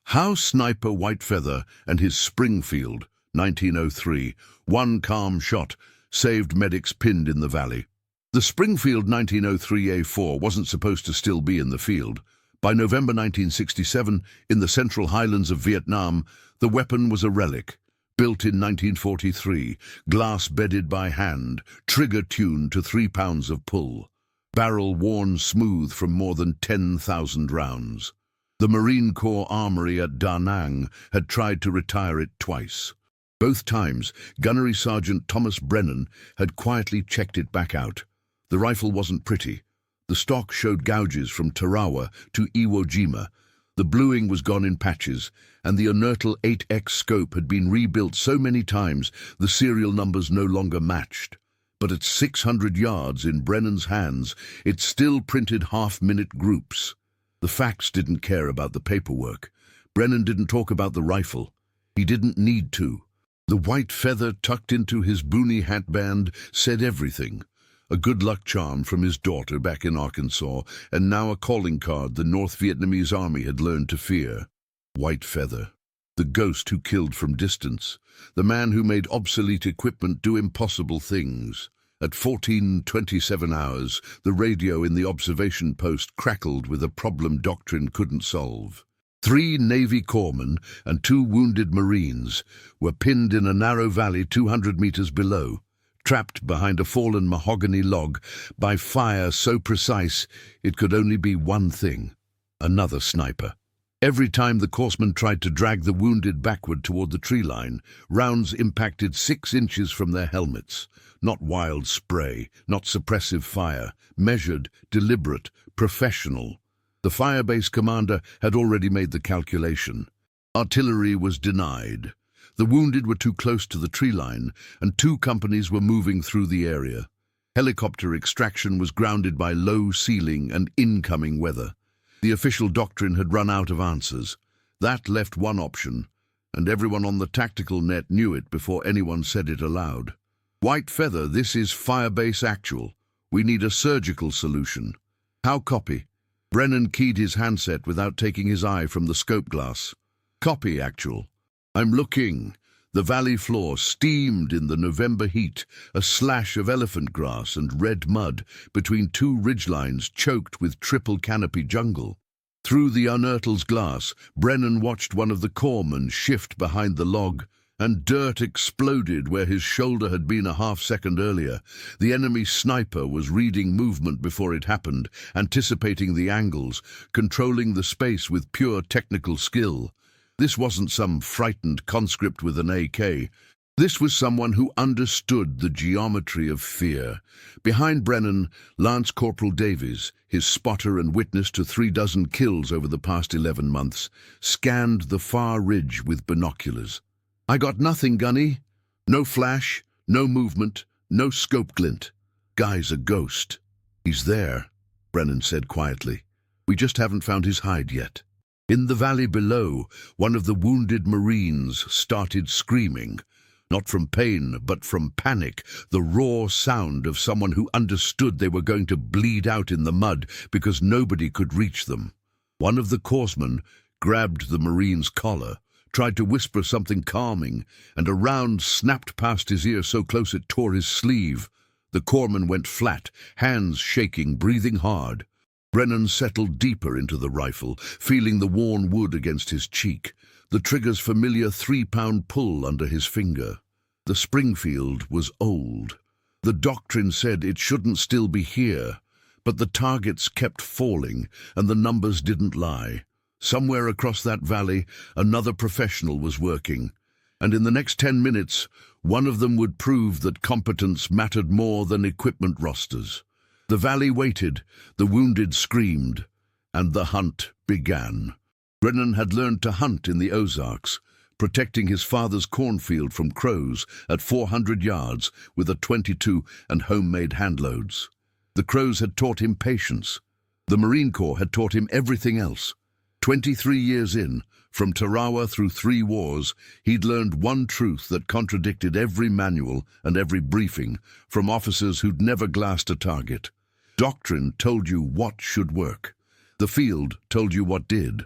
How Sniper Whitefeather and his Springfield, 1903, one calm shot, saved medics pinned in the valley. The Springfield 1903 A4 wasn't supposed to still be in the field. By November 1967, in the Central Highlands of Vietnam, the weapon was a relic. Built in 1943, glass-bedded by hand, trigger-tuned to 3 pounds of pull. Barrel worn smooth from more than 10,000 rounds. The Marine Corps Armory at Da Nang had tried to retire it twice. Both times, Gunnery Sergeant Thomas Brennan had quietly checked it back out. The rifle wasn't pretty. The stock showed gouges from Tarawa to Iwo Jima. The bluing was gone in patches, and the inertal 8X scope had been rebuilt so many times the serial numbers no longer matched. But at 600 yards in Brennan's hands, it still printed half-minute groups. The facts didn't care about the paperwork. Brennan didn't talk about the rifle. He didn't need to. The white feather tucked into his boonie hatband said everything. A good luck charm from his daughter back in Arkansas, and now a calling card the North Vietnamese army had learned to fear. White feather. The ghost who killed from distance. The man who made obsolete equipment do impossible things. At 14:27 hours, the radio in the observation post crackled with a problem Doctrine couldn't solve. 3 Navy corpsmen and 2 wounded Marines were pinned in a narrow valley 200 meters below, trapped behind a fallen mahogany log by fire so precise it could only be one thing: another sniper. Every time the corpsman tried to drag the wounded backward toward the tree line, rounds impacted 6 inches from their helmets. Not wild spray, not suppressive fire, measured, deliberate, professional. The firebase commander had already made the calculation. Artillery was denied. The wounded were too close to the tree line, and 2 companies were moving through the area. Helicopter extraction was grounded by low ceiling and incoming weather. The official doctrine had run out of answers. That left one option, and everyone on the tactical net knew it before anyone said it aloud. White feather, this is Firebase Actual. We need a surgical solution. How copy? Brennan keyed his handset without taking his eye from the scope glass. Copy, Actual. I'm looking. The valley floor steamed in the November heat, a slash of elephant grass and red mud between 2 ridgelines choked with triple canopy jungle. Through the uneartles glass, Brennan watched one of the corpsmen shift behind the log, and dirt exploded where his shoulder had been a half-second earlier. The enemy sniper was reading movement before it happened, anticipating the angles, controlling the space with pure technical skill. This wasn't some frightened conscript with an AK. This was someone who understood the geometry of fear. Behind Brennan, Lance Corporal Davies, his spotter and witness to 36 kills over the past 11 months, scanned the far ridge with binoculars. I got nothing, Gunny. No flash, no movement, no scope glint. Guy's a ghost. He's there, Brennan said quietly. We just haven't found his hide yet. In the valley below, one of the wounded Marines started screaming. Not from pain, but from panic, the raw sound of someone who understood they were going to bleed out in the mud because nobody could reach them. One of the corpsmen grabbed the Marine's collar, tried to whisper something calming, and a round snapped past his ear so close it tore his sleeve. The corpsman went flat, hands shaking, breathing hard. Brennan settled deeper into the rifle, feeling the worn wood against his cheek, the trigger's familiar 3-pound pull under his finger. The Springfield was old. The doctrine said it shouldn't still be here, but the targets kept falling, and the numbers didn't lie. Somewhere across that valley, another professional was working, and in the next 10 minutes, one of them would prove that competence mattered more than equipment rosters. The valley waited, the wounded screamed, and the hunt began. Brennan had learned to hunt in the Ozarks, protecting his father's cornfield from crows at 400 yards with a .22 and homemade handloads. The crows had taught him patience. The Marine Corps had taught him everything else. 23 years in, from Tarawa through 3 wars, he'd learned one truth that contradicted every manual and every briefing from officers who'd never glassed a target. Doctrine told you what should work. The field told you what did.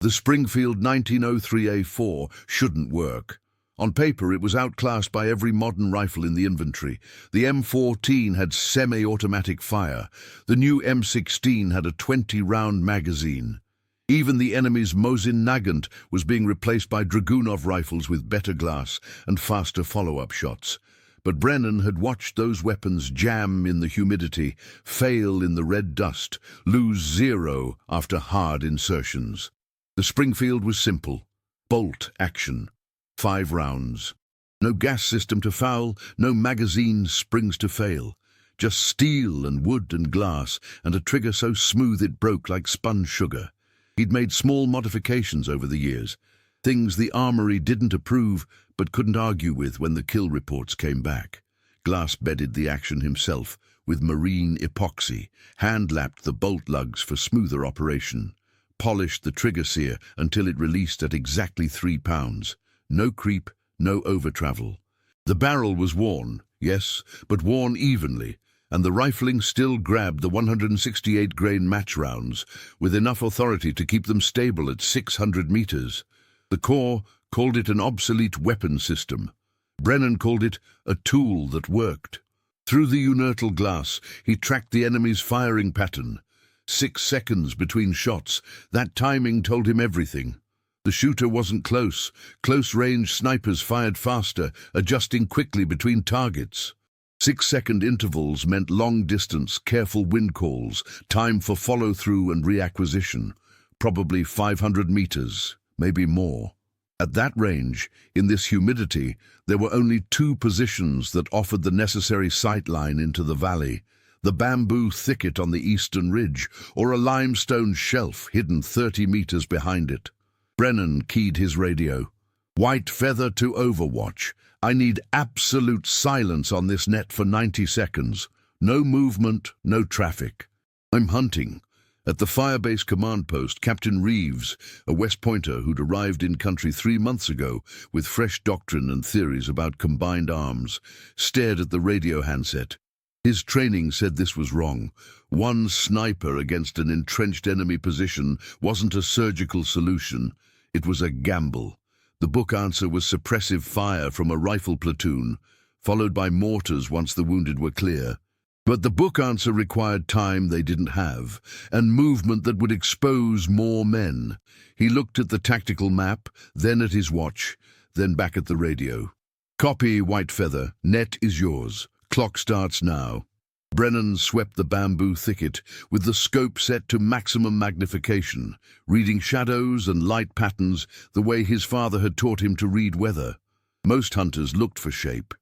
The Springfield 1903A4 shouldn't work. On paper, it was outclassed by every modern rifle in the inventory. The M14 had semi-automatic fire. The new M16 had a 20-round magazine. Even the enemy's Mosin Nagant was being replaced by Dragunov rifles with better glass and faster follow-up shots. But Brennan had watched those weapons jam in the humidity, fail in the red dust, lose 0 after hard insertions. The Springfield was simple. Bolt action. 5 rounds. No gas system to foul, no magazine springs to fail. Just steel and wood and glass, and a trigger so smooth it broke like spun sugar. He'd made small modifications over the years, things the armory didn't approve but couldn't argue with when the kill reports came back. Glass-bedded the action himself with marine epoxy, hand-lapped the bolt lugs for smoother operation, polished the trigger sear until it released at exactly 3 pounds. No creep, no over-travel. The barrel was worn, yes, but worn evenly, and the rifling still grabbed the 168-grain match rounds with enough authority to keep them stable at 600 meters. The Corps called it an obsolete weapon system. Brennan called it a tool that worked. Through the unertal glass, he tracked the enemy's firing pattern. 6 seconds between shots, that timing told him everything. The shooter wasn't close. Close-range snipers fired faster, adjusting quickly between targets. 6-second intervals meant long-distance, careful wind calls, time for follow-through and reacquisition. Probably 500 meters, maybe more. At that range, in this humidity, there were only 2 positions that offered the necessary sight line into the valley: the bamboo thicket on the eastern ridge, or a limestone shelf hidden 30 meters behind it. Brennan keyed his radio. "White Feather to Overwatch. I need absolute silence on this net for 90 seconds. No movement, no traffic. I'm hunting." At the Firebase command post, Captain Reeves, a West Pointer who'd arrived in country 3 months ago with fresh doctrine and theories about combined arms, stared at the radio handset. His training said this was wrong. One sniper against an entrenched enemy position wasn't a surgical solution. It was a gamble. The book answer was suppressive fire from a rifle platoon, followed by mortars once the wounded were clear. But the book answer required time they didn't have, and movement that would expose more men. He looked at the tactical map, then at his watch, then back at the radio. "Copy, White Feather. Net is yours. Clock starts now." Brennan swept the bamboo thicket with the scope set to maximum magnification, reading shadows and light patterns the way his father had taught him to read weather. Most hunters looked for shape.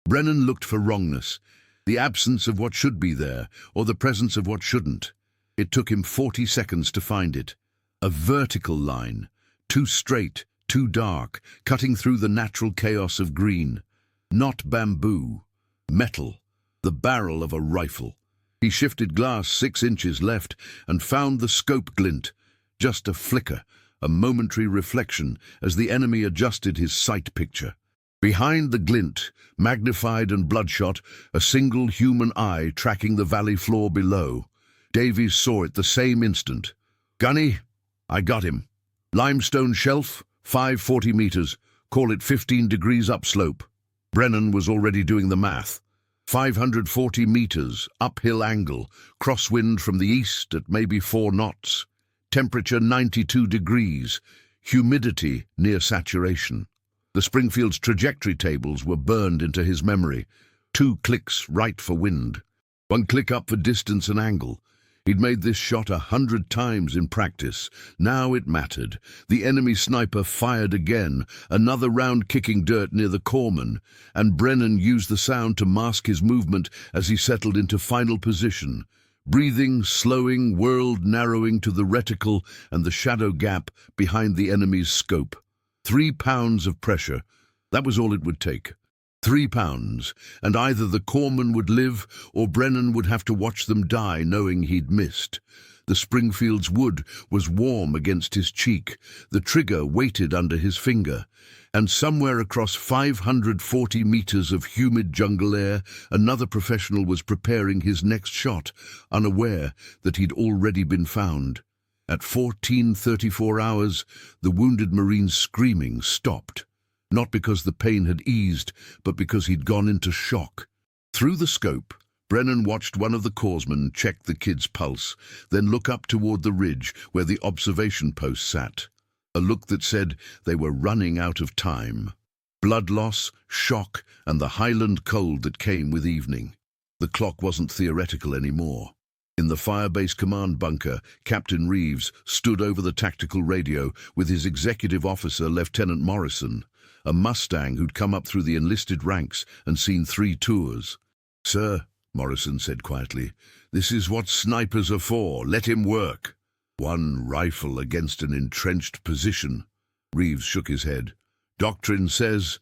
Brennan looked for wrongness, the absence of what should be there, or the presence of what shouldn't. It took him 40 seconds to find it. A vertical line, too straight, too dark, cutting through the natural chaos of green. Not bamboo, metal, the barrel of a rifle. He shifted glass 6 inches left and found the scope glint. Just a flicker, a momentary reflection as the enemy adjusted his sight picture. Behind the glint, magnified and bloodshot, a single human eye tracking the valley floor below. Davies saw it the same instant. "Gunny, I got him. Limestone shelf, 540 meters. Call it 15 degrees upslope." Brennan was already doing the math. 540 meters, uphill angle, crosswind from the east at maybe 4 knots. Temperature 92 degrees, humidity near saturation. The Springfield's trajectory tables were burned into his memory. 2 clicks right for wind, 1 click up for distance and angle. He'd made this shot 100 times in practice. Now it mattered. The enemy sniper fired again, another round kicking dirt near the corpsman, and Brennan used the sound to mask his movement as he settled into final position. Breathing, slowing, world narrowing to the reticle and the shadow gap behind the enemy's scope. 3 pounds of pressure. That was all it would take. 3 pounds, and either the corpsman would live or Brennan would have to watch them die knowing he'd missed. The Springfield's wood was warm against his cheek, the trigger weighted under his finger, and somewhere across 540 meters of humid jungle air, another professional was preparing his next shot, unaware that he'd already been found. At 14:34 hours, the wounded Marine's screaming stopped. Not because the pain had eased, but because he'd gone into shock. Through the scope, Brennan watched one of the corpsmen check the kid's pulse, then look up toward the ridge where the observation post sat. A look that said they were running out of time. Blood loss, shock, and the Highland cold that came with evening. The clock wasn't theoretical anymore. In the Firebase command bunker, Captain Reeves stood over the tactical radio with his executive officer, Lieutenant Morrison, a Mustang who'd come up through the enlisted ranks and seen 3 tours. "Sir," Morrison said quietly, "this is what snipers are for. Let him work." One rifle against an entrenched position. Reeves shook his head. Doctrine says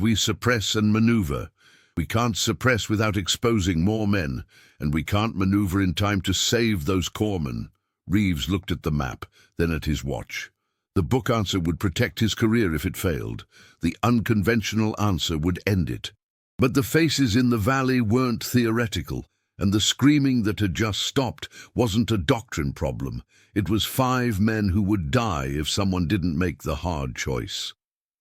we suppress and maneuver. We can't suppress without exposing more men, and we can't maneuver in time to save those corpsmen." Reeves looked at the map, then at his watch. The book answer would protect his career if it failed. The unconventional answer would end it. But the faces in the valley weren't theoretical, and the screaming that had just stopped wasn't a doctrine problem. It was 5 men who would die if someone didn't make the hard choice.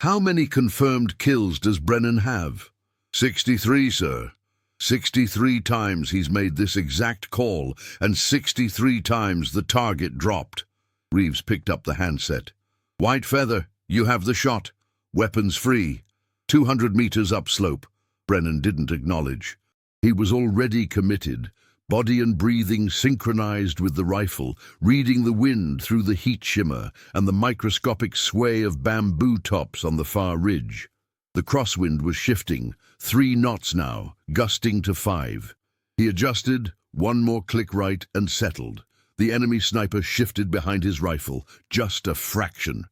"How many confirmed kills does Brennan have?" 63, sir. 63 times he's made this exact call, and 63 times the target dropped." Reeves picked up the handset. "White Feather, you have the shot. Weapons free. 200 meters upslope." Brennan didn't acknowledge. He was already committed, body and breathing synchronized with the rifle, reading the wind through the heat shimmer and the microscopic sway of bamboo tops on the far ridge. The crosswind was shifting, 3 knots now, gusting to 5. He adjusted, one more click right, and settled. The enemy sniper shifted behind his rifle, just a fraction.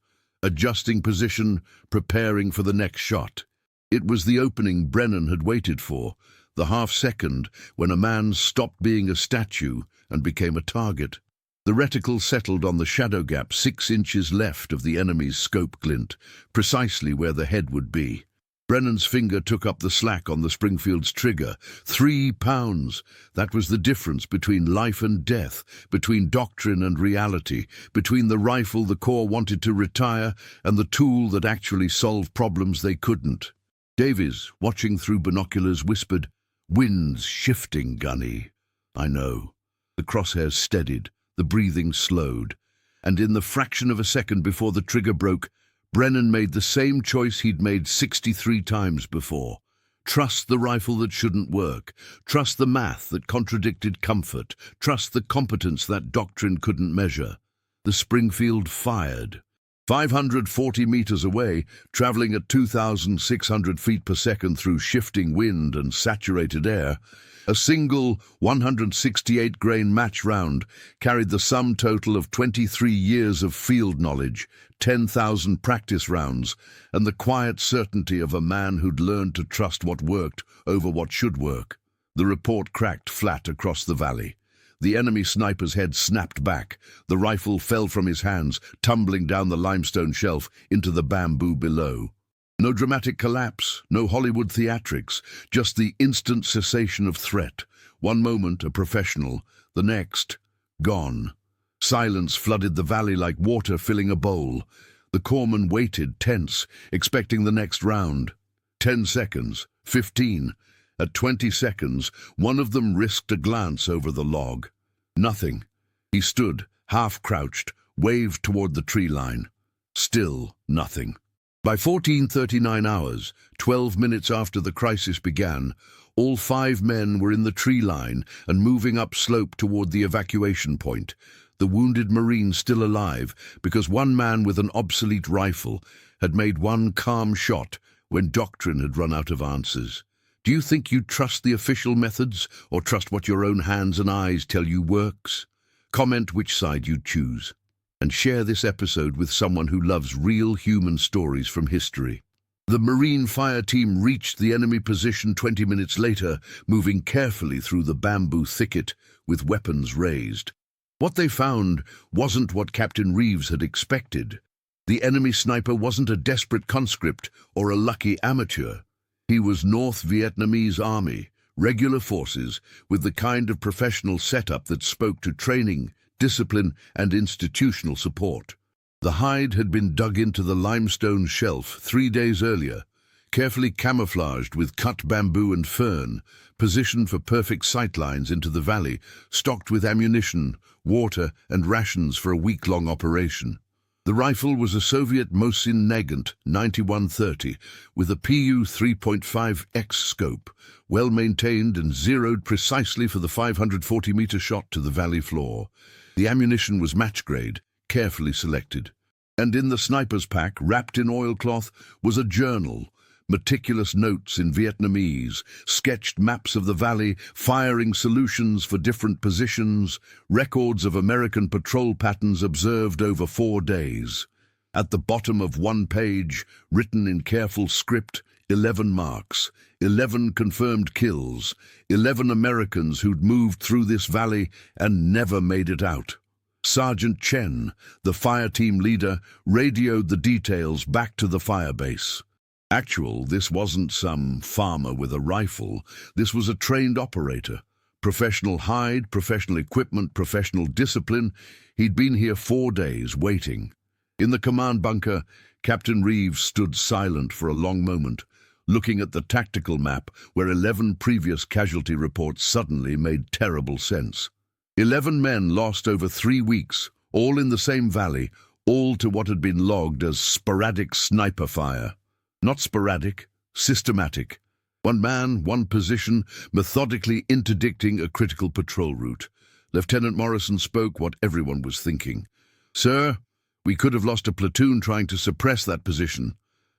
Adjusting position, preparing for the next shot. It was the opening Brennan had waited for, the half-second when a man stopped being a statue and became a target. The reticle settled on the shadow gap 6 inches left of the enemy's scope glint, precisely where the head would be. Brennan's finger took up the slack on the Springfield's trigger. 3 pounds. That was the difference between life and death, between doctrine and reality, between the rifle the Corps wanted to retire and the tool that actually solved problems they couldn't. Davies, watching through binoculars, whispered, "Wind's shifting, Gunny." "I know." The crosshairs steadied, the breathing slowed, and in the fraction of a second before the trigger broke, Brennan made the same choice he'd made 63 times before. Trust the rifle that shouldn't work. Trust the math that contradicted comfort. Trust the competence that doctrine couldn't measure. The Springfield fired. 540 meters away, traveling at 2,600 feet per second through shifting wind and saturated air, a single 168-grain match round carried the sum total of 23 years of field knowledge, 10,000 practice rounds, and the quiet certainty of a man who'd learned to trust what worked over what should work. The report cracked flat across the valley. The enemy sniper's head snapped back. The rifle fell from his hands, tumbling down the limestone shelf into the bamboo below. No dramatic collapse, no Hollywood theatrics, just the instant cessation of threat. One moment a professional, the next, gone. Silence flooded the valley like water filling a bowl. The corpsman waited, tense, expecting the next round. 10 seconds, 15. At 20 seconds, one of them risked a glance over the log. Nothing. He stood, half-crouched, waved toward the tree line. Still nothing. By 14:39 hours, 12 minutes after the crisis began, all 5 men were in the tree line and moving up slope toward the evacuation point. The wounded Marine still alive, because one man with an obsolete rifle had made one calm shot when doctrine had run out of answers. Do you think you'd trust the official methods, or trust what your own hands and eyes tell you works? Comment which side you'd choose, and share this episode with someone who loves real human stories from history. The Marine fire team reached the enemy position 20 minutes later, moving carefully through the bamboo thicket with weapons raised. What they found wasn't what Captain Reeves had expected. The enemy sniper wasn't a desperate conscript or a lucky amateur. He was North Vietnamese Army, regular forces, with the kind of professional setup that spoke to training, discipline, and institutional support. The hide had been dug into the limestone shelf 3 days earlier, carefully camouflaged with cut bamboo and fern, positioned for perfect sightlines into the valley, stocked with ammunition, water, and rations for a week-long operation. The rifle was a Soviet Mosin Nagant 9130 with a PU 3.5X scope, well-maintained and zeroed precisely for the 540-meter shot to the valley floor. The ammunition was match-grade, carefully selected. And in the sniper's pack, wrapped in oilcloth, was a journal, meticulous notes in Vietnamese, sketched maps of the valley, firing solutions for different positions, records of American patrol patterns observed over 4 days. At the bottom of one page, written in careful script, 11 marks, 11 confirmed kills, 11 Americans who'd moved through this valley and never made it out. Sergeant Chen, the fire team leader, radioed the details back to the fire base. This wasn't some farmer with a rifle. This was a trained operator. Professional hide, professional equipment, professional discipline. He'd been here 4 days, waiting. In the command bunker, Captain Reeves stood silent for a long moment, looking at the tactical map where 11 previous casualty reports suddenly made terrible sense. 11 men lost over 3 weeks, all in the same valley, all to what had been logged as sporadic sniper fire. Not sporadic, systematic. One man, one position, methodically interdicting a critical patrol route. Lieutenant Morrison spoke what everyone was thinking. "Sir, we could have lost a platoon trying to suppress that position.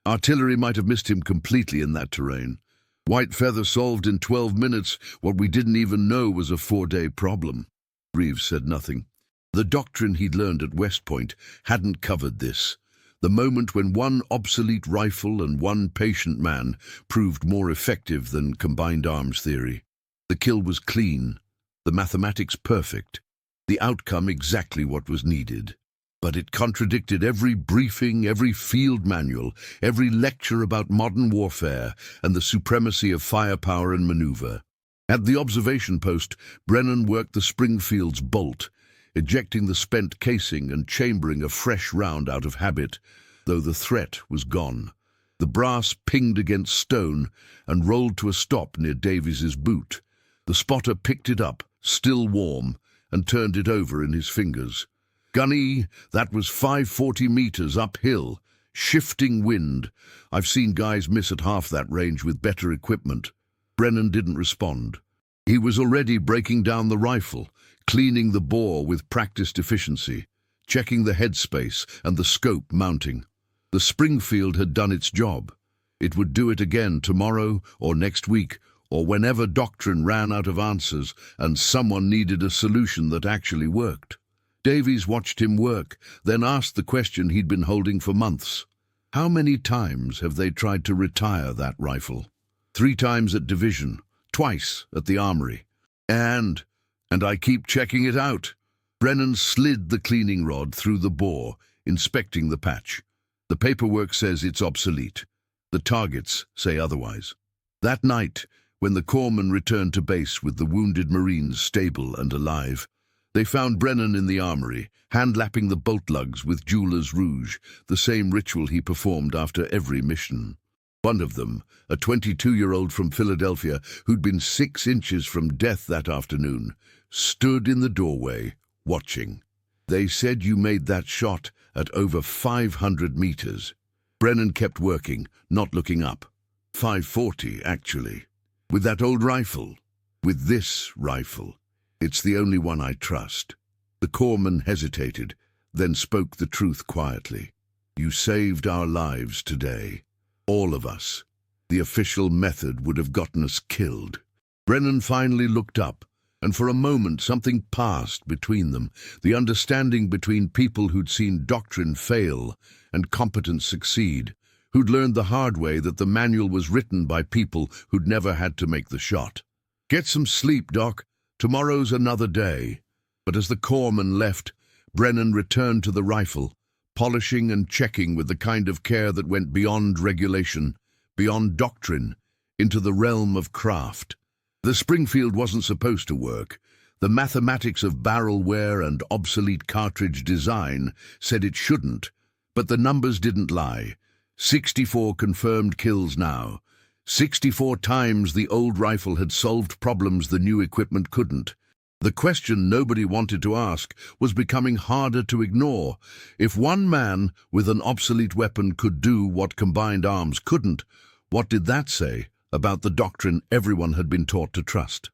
Artillery might have missed him completely in that terrain. White Feather solved in 12 minutes what we didn't even know was a 4-day problem." Reeves said nothing. The doctrine he'd learned at West Point hadn't covered this. The moment when one obsolete rifle and one patient man proved more effective than combined arms theory. The kill was clean, the mathematics perfect, the outcome exactly what was needed. But it contradicted every briefing, every field manual, every lecture about modern warfare and the supremacy of firepower and maneuver. At the observation post, Brennan worked the Springfield's bolt, ejecting the spent casing and chambering a fresh round out of habit, though the threat was gone. The brass pinged against stone and rolled to a stop near Davies's boot. The spotter picked it up, still warm, and turned it over in his fingers. "Gunny, that was 540 meters uphill. Shifting wind. I've seen guys miss at half that range with better equipment." Brennan didn't respond. He was already breaking down the rifle, cleaning the bore with practiced efficiency, checking the headspace and the scope mounting. The Springfield had done its job. It would do it again tomorrow or next week or whenever doctrine ran out of answers and someone needed a solution that actually worked. Davies watched him work, then asked the question he'd been holding for months. How many times have they tried to retire that rifle? 3 times at division, twice at the armory. And I keep checking it out. Brennan slid the cleaning rod through the bore, inspecting the patch. The paperwork says it's obsolete. The targets say otherwise. That night, when the corpsman returned to base with the wounded Marines stable and alive, they found Brennan in the armory, hand-lapping the bolt lugs with jeweler's rouge, the same ritual he performed after every mission. One of them, a 22-year-old from Philadelphia who'd been 6 inches from death that afternoon, stood in the doorway, watching. "They said you made that shot at over 500 meters. Brennan kept working, not looking up. 540, actually. With that old rifle. With this rifle. It's the only one I trust." The corpsman hesitated, then spoke the truth quietly. "You saved our lives today. All of us. The official method would have gotten us killed." Brennan finally looked up, and for a moment something passed between them, the understanding between people who'd seen doctrine fail and competence succeed, who'd learned the hard way that the manual was written by people who'd never had to make the shot. "Get some sleep, Doc. Tomorrow's another day." But as the corpsman left, Brennan returned to the rifle, polishing and checking with the kind of care that went beyond regulation, beyond doctrine, into the realm of craft. The Springfield wasn't supposed to work. The mathematics of barrel wear and obsolete cartridge design said it shouldn't, but the numbers didn't lie. 64 confirmed kills now. 64 times the old rifle had solved problems the new equipment couldn't. The question nobody wanted to ask was becoming harder to ignore. If one man with an obsolete weapon could do what combined arms couldn't, what did that say about the doctrine everyone had been taught to trust?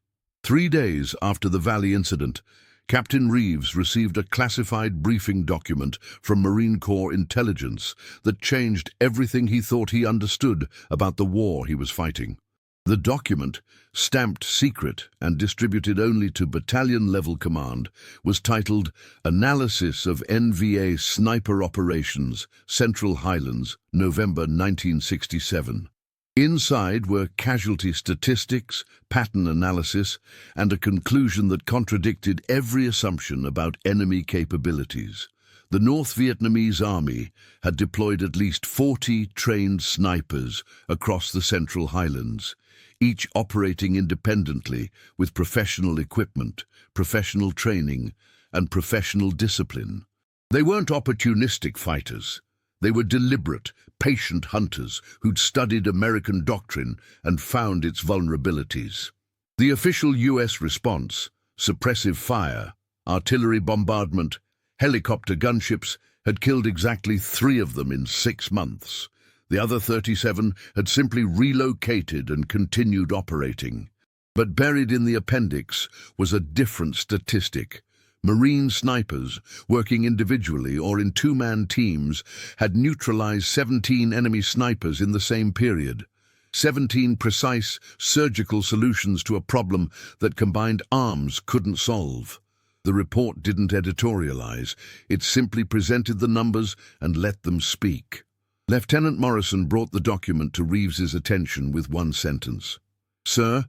3 days after the Valley incident, Captain Reeves received a classified briefing document from Marine Corps intelligence that changed everything he thought he understood about the war he was fighting. The document, stamped secret and distributed only to battalion-level command, was titled Analysis of NVA Sniper Operations, Central Highlands, November 1967. Inside were casualty statistics, pattern analysis, and a conclusion that contradicted every assumption about enemy capabilities. The North Vietnamese Army had deployed at least 40 trained snipers across the Central Highlands, each operating independently with professional equipment, professional training, and professional discipline. They weren't opportunistic fighters. They were deliberate, patient hunters who'd studied American doctrine and found its vulnerabilities. The official U.S. response, suppressive fire, artillery bombardment, helicopter gunships, had killed exactly 3 of them in 6 months. The other 37 had simply relocated and continued operating. But buried in the appendix was a different statistic. Marine snipers, working individually or in 2-man teams, had neutralized 17 enemy snipers in the same period. 17 precise, surgical solutions to a problem that combined arms couldn't solve. The report didn't editorialize. It simply presented the numbers and let them speak. Lieutenant Morrison brought the document to Reeves's attention with one sentence. "Sir,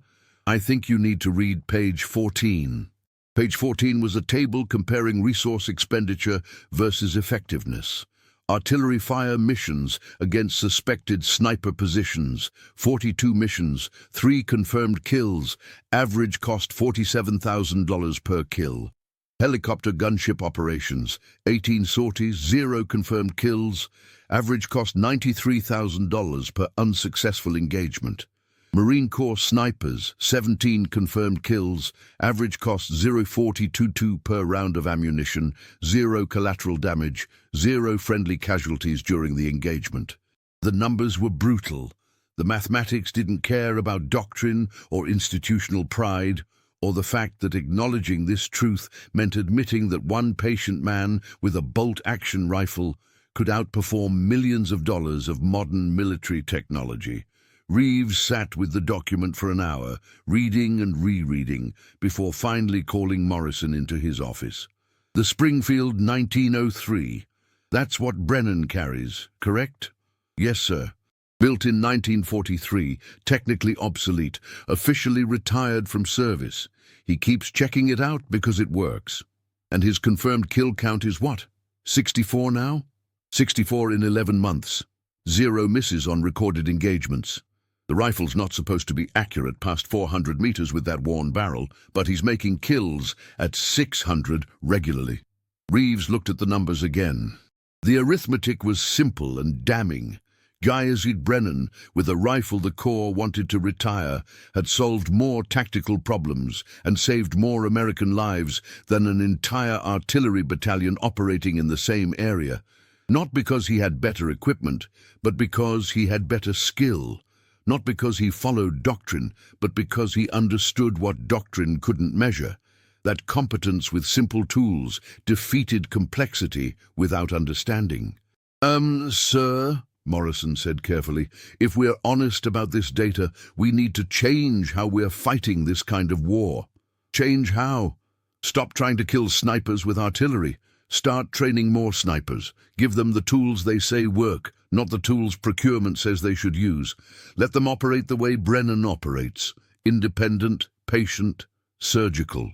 I think you need to read page 14. Page 14 was a table comparing resource expenditure versus effectiveness. Artillery fire missions against suspected sniper positions, 42 missions, 3 confirmed kills, average cost $47,000 per kill. Helicopter gunship operations, 18 sorties, 0 confirmed kills, average cost $93,000 per unsuccessful engagement. Marine Corps snipers, 17 confirmed kills, average cost $0.422 per round of ammunition, 0 collateral damage, 0 friendly casualties during the engagement." The numbers were brutal. The mathematics didn't care about doctrine or institutional pride, or the fact that acknowledging this truth meant admitting that one patient man with a bolt-action rifle could outperform millions of dollars of modern military technology. Reeves sat with the document for an hour, reading and rereading, before finally calling Morrison into his office. "The Springfield 1903. That's what Brennan carries, correct?" "Yes, sir. Built in 1943, technically obsolete, officially retired from service. He keeps checking it out because it works." "And his confirmed kill count is what? 64 now?" 64 in 11 months. 0 misses on recorded engagements. The rifle's not supposed to be accurate past 400 meters with that worn barrel, but he's making kills at 600 regularly." Reeves looked at the numbers again. The arithmetic was simple and damning. Guyazid Brennan, with a rifle the Corps wanted to retire, had solved more tactical problems and saved more American lives than an entire artillery battalion operating in the same area. Not because he had better equipment, but because he had better skill. Not because he followed doctrine, but because he understood what doctrine couldn't measure. That competence with simple tools defeated complexity without understanding. Sir," Morrison said carefully, "if we're honest about this data, we need to change how we're fighting this kind of war." "Change how?" "Stop trying to kill snipers with artillery. Start training more snipers. Give them the tools they say work, not the tools procurement says they should use. Let them operate the way Brennan operates. Independent, patient, surgical."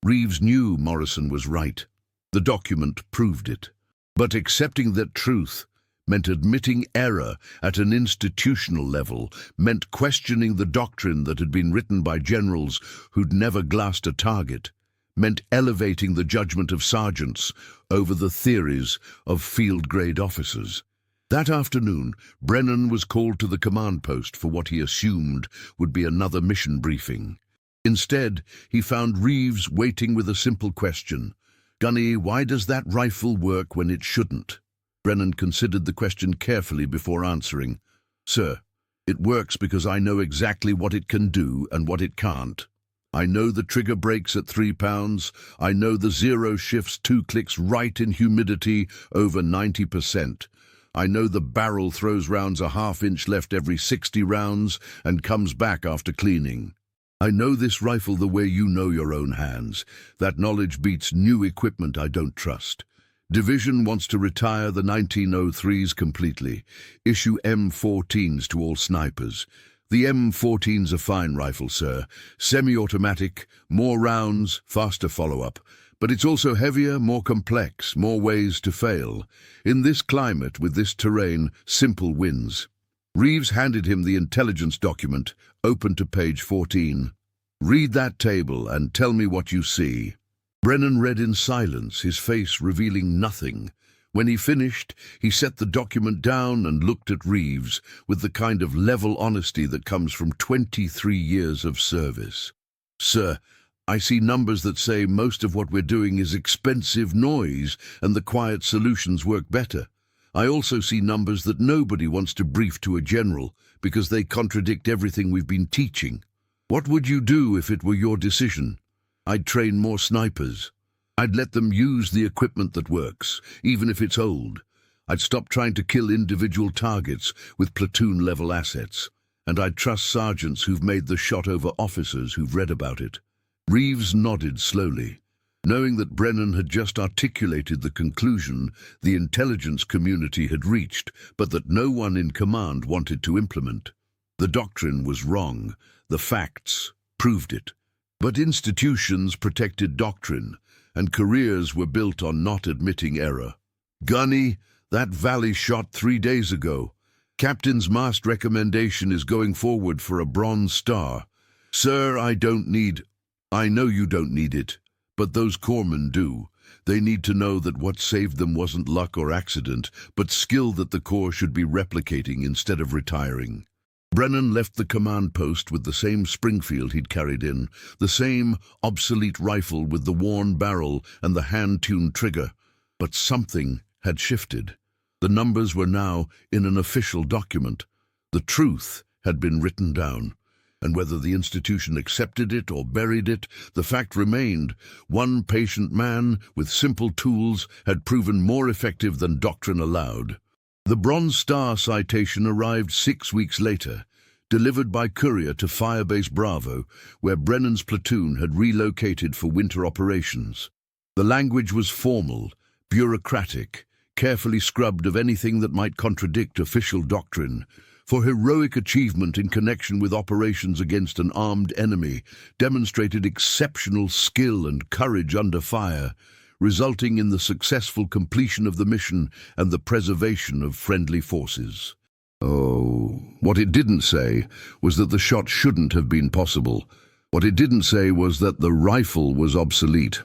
Reeves knew Morrison was right. The document proved it. But accepting that truth meant admitting error at an institutional level, meant questioning the doctrine that had been written by generals who'd never glassed a target, meant elevating the judgment of sergeants over the theories of field-grade officers. That afternoon, Brennan was called to the command post for what he assumed would be another mission briefing. Instead, he found Reeves waiting with a simple question. "Gunny, why does that rifle work when it shouldn't?" Brennan considered the question carefully before answering. "Sir, it works because I know exactly what it can do and what it can't. I know the trigger breaks at 3 pounds. I know the zero shifts 2 clicks right in humidity over 90%. I know the barrel throws rounds a half-inch left every 60 rounds and comes back after cleaning. I know this rifle the way you know your own hands. That knowledge beats new equipment I don't trust. Division wants to retire the 1903s completely. Issue M14s to all snipers. The M14's a fine rifle, sir. Semi-automatic, more rounds, faster follow-up. But it's also heavier, more complex, more ways to fail. In this climate, with this terrain, simple wins." Reeves handed him the intelligence document, open to page 14. "Read that table and tell me what you see." Brennan read in silence, his face revealing nothing. When he finished, he set the document down and looked at Reeves with the kind of level honesty that comes from 23 years of service. "Sir, I see numbers that say most of what we're doing is expensive noise and the quiet solutions work better. I also see numbers that nobody wants to brief to a general because they contradict everything we've been teaching. What would you do if it were your decision?" "I'd train more snipers. I'd let them use the equipment that works, even if it's old. I'd stop trying to kill individual targets with platoon-level assets. And I'd trust sergeants who've made the shot over officers who've read about it." Reeves nodded slowly, knowing that Brennan had just articulated the conclusion the intelligence community had reached, but that no one in command wanted to implement. The doctrine was wrong. The facts proved it. But institutions protected doctrine, and careers were built on not admitting error. "Gunny, that Valley shot 3 days ago. Captain's mast recommendation is going forward for a Bronze Star. Sir, I know you don't need it, but those corpsmen do. They need to know that what saved them wasn't luck or accident, but skill that the Corps should be replicating instead of retiring." Brennan left the command post with the same Springfield he'd carried in, the same obsolete rifle with the worn barrel and the hand-tuned trigger. But something had shifted. The numbers were now in an official document. The truth had been written down. And whether the institution accepted it or buried it, the fact remained. One patient man with simple tools had proven more effective than doctrine allowed. The Bronze Star citation arrived 6 weeks later, delivered by courier to Firebase Bravo, where Brennan's platoon had relocated for winter operations. The language was formal, bureaucratic, carefully scrubbed of anything that might contradict official doctrine. For heroic achievement in connection with operations against an armed enemy, demonstrated exceptional skill and courage under fire, resulting in the successful completion of the mission and the preservation of friendly forces. Oh, what it didn't say was that the shot shouldn't have been possible. What it didn't say was that the rifle was obsolete.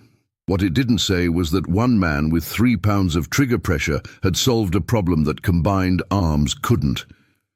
What it didn't say was that one man with 3 pounds of trigger pressure had solved a problem that combined arms couldn't,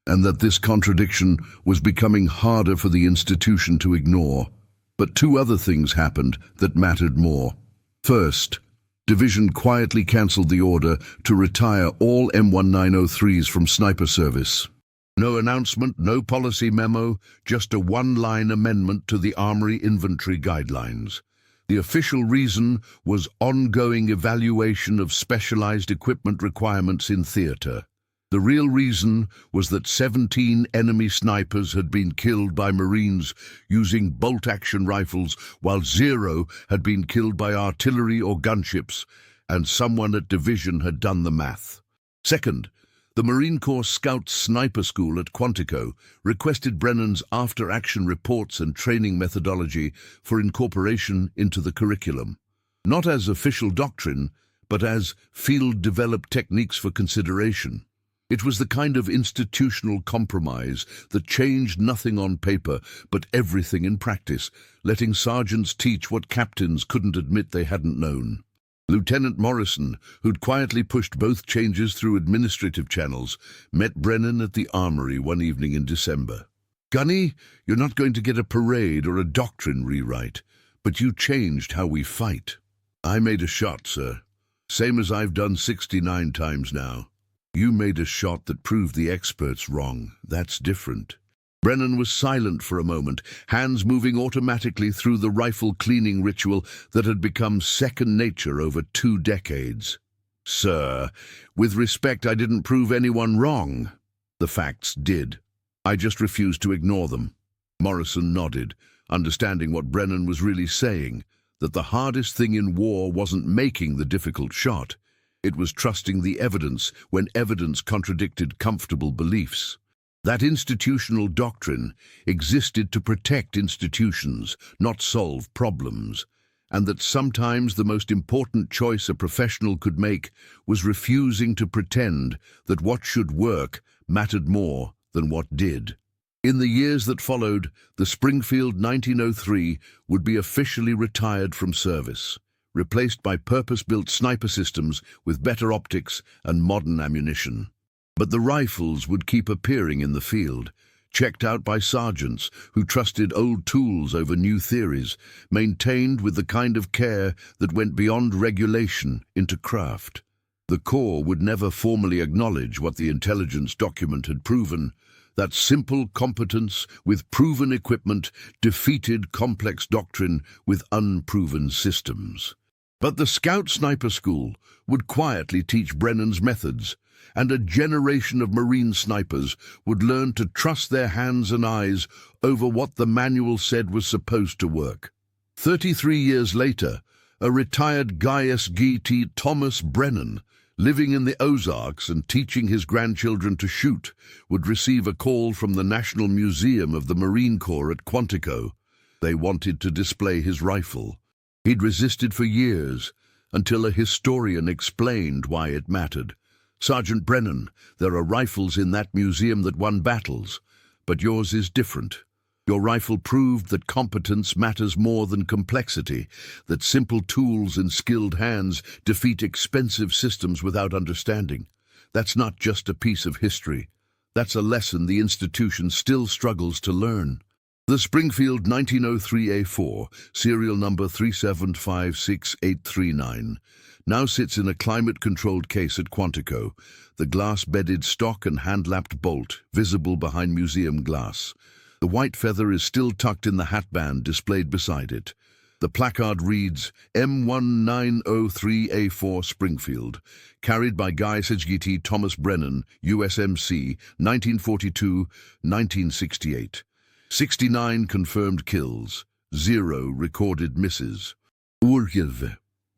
and that this contradiction was becoming harder for the institution to ignore. But 2 other things happened that mattered more. First, Division quietly cancelled the order to retire all M1903s from sniper service. No announcement, no policy memo, just a 1-line amendment to the Armory Inventory Guidelines. The official reason was ongoing evaluation of specialized equipment requirements in theater. The real reason was that 17 enemy snipers had been killed by Marines using bolt-action rifles, while 0 had been killed by artillery or gunships, and someone at Division had done the math. Second, the Marine Corps Scouts Sniper School at Quantico requested Brennan's after-action reports and training methodology for incorporation into the curriculum, not as official doctrine, but as field-developed techniques for consideration. It was the kind of institutional compromise that changed nothing on paper but everything in practice, letting sergeants teach what captains couldn't admit they hadn't known. Lieutenant Morrison, who'd quietly pushed both changes through administrative channels, met Brennan at the armory one evening in December. "Gunny, you're not going to get a parade or a doctrine rewrite, but you changed how we fight." "I made a shot, sir. Same as I've done 69 times now." "You made a shot that proved the experts wrong. That's different." Brennan was silent for a moment, hands moving automatically through the rifle cleaning ritual that had become second nature over 2 decades. "Sir, with respect, I didn't prove anyone wrong." "The facts did. I just refused to ignore them." Morrison nodded, understanding what Brennan was really saying, that the hardest thing in war wasn't making the difficult shot. It was trusting the evidence when evidence contradicted comfortable beliefs. That institutional doctrine existed to protect institutions, not solve problems, and that sometimes the most important choice a professional could make was refusing to pretend that what should work mattered more than what did. In the years that followed, the Springfield 1903 would be officially retired from service, replaced by purpose-built sniper systems with better optics and modern ammunition. But the rifles would keep appearing in the field, checked out by sergeants who trusted old tools over new theories, maintained with the kind of care that went beyond regulation into craft. The Corps would never formally acknowledge what the intelligence document had proven, that simple competence with proven equipment defeated complex doctrine with unproven systems. But the Scout Sniper School would quietly teach Brennan's methods, and a generation of Marine snipers would learn to trust their hands and eyes over what the manual said was supposed to work. 33 years later, a retired Gaius G.T. Thomas Brennan, living in the Ozarks and teaching his grandchildren to shoot, would receive a call from the National Museum of the Marine Corps at Quantico. They wanted to display his rifle. He'd resisted for years, until a historian explained why it mattered. "Sergeant Brennan, there are rifles in that museum that won battles, but yours is different. Your rifle proved that competence matters more than complexity, that simple tools and skilled hands defeat expensive systems without understanding. That's not just a piece of history. That's a lesson the institution still struggles to learn." The Springfield 1903A4, serial number 3756839, now sits in a climate-controlled case at Quantico, the glass-bedded stock and hand-lapped bolt visible behind museum glass. The white feather is still tucked in the hatband displayed beside it. The placard reads M1903A4 Springfield, carried by Guy G.T. Thomas Brennan, USMC, 1942-1968. 69 confirmed kills, 0 recorded misses.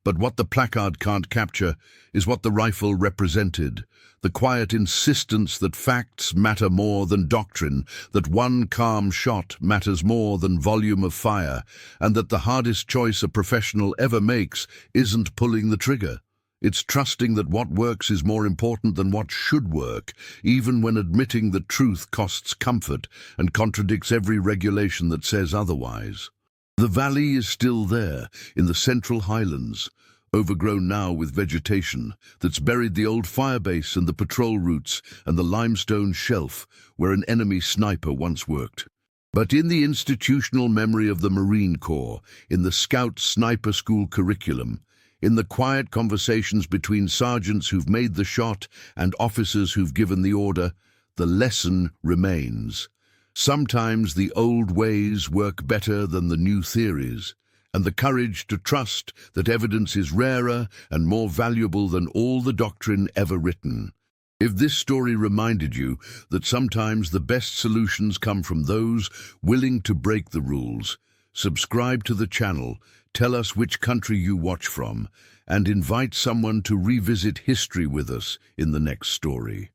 But what the placard can't capture is what the rifle represented, the quiet insistence that facts matter more than doctrine, that one calm shot matters more than volume of fire, and that the hardest choice a professional ever makes isn't pulling the trigger. It's trusting that what works is more important than what should work, even when admitting that truth costs comfort and contradicts every regulation that says otherwise. The valley is still there, in the Central Highlands, overgrown now with vegetation that's buried the old firebase and the patrol routes and the limestone shelf where an enemy sniper once worked. But in the institutional memory of the Marine Corps, in the Scout Sniper School curriculum, in the quiet conversations between sergeants who've made the shot and officers who've given the order, the lesson remains. Sometimes the old ways work better than the new theories, and the courage to trust that evidence is rarer and more valuable than all the doctrine ever written. If this story reminded you that sometimes the best solutions come from those willing to break the rules, subscribe to the channel, tell us which country you watch from, and invite someone to revisit history with us in the next story.